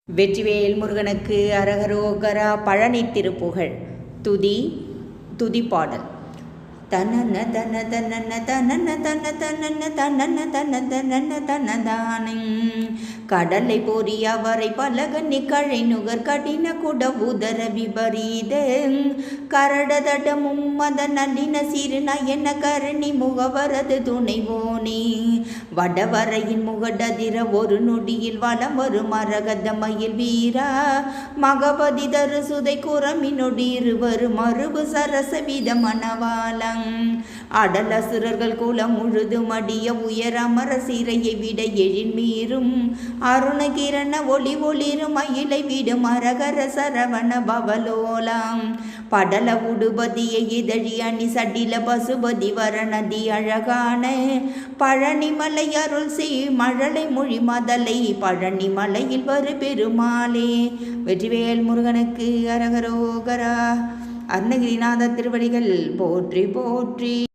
வெற்றிவேல் முருகனுக்கு அரகரோகரா. பழனி திருப்புகழ் துதிப்பாடல். தனன தன தனன தனன தன தனன தனன தன தனன தனதானே கடலை பொறி அவரை பலகன்னி கழை நுகர் கடின குட உதர விபரீத கரடதட மும்மத நல்லின சிறு நயன கரணி முகவரது துணைவோனே வடவரையின் முகடதிர ஒரு நொடியில் வலம் வரும் மரகத மயில் வீரா மகபதி தரு சுதை குரமி நொடி இருவரு மறுபு சரச வித மணவாளம் அடலசுரர்கள் குலம் முழுது மடிய உயர் அமர சிறையை விட எழில் மீறும் அருணகிரண ஒளி ஒளிரும் மயிலை விடும் அரகர சரவண பவலோலாம் படல உடுபதியை இதழி அணி சடில பசுபதி வரணதி அழகான பழனிமலை அருள் செய் மழலை மொழி மதலை பழனிமலையில் வரு பெருமாளே. வெற்றிவேல் முருகனுக்கு அரகரோகரா. அருணகிரிநாத திருவடிகள் போற்றி போற்றி.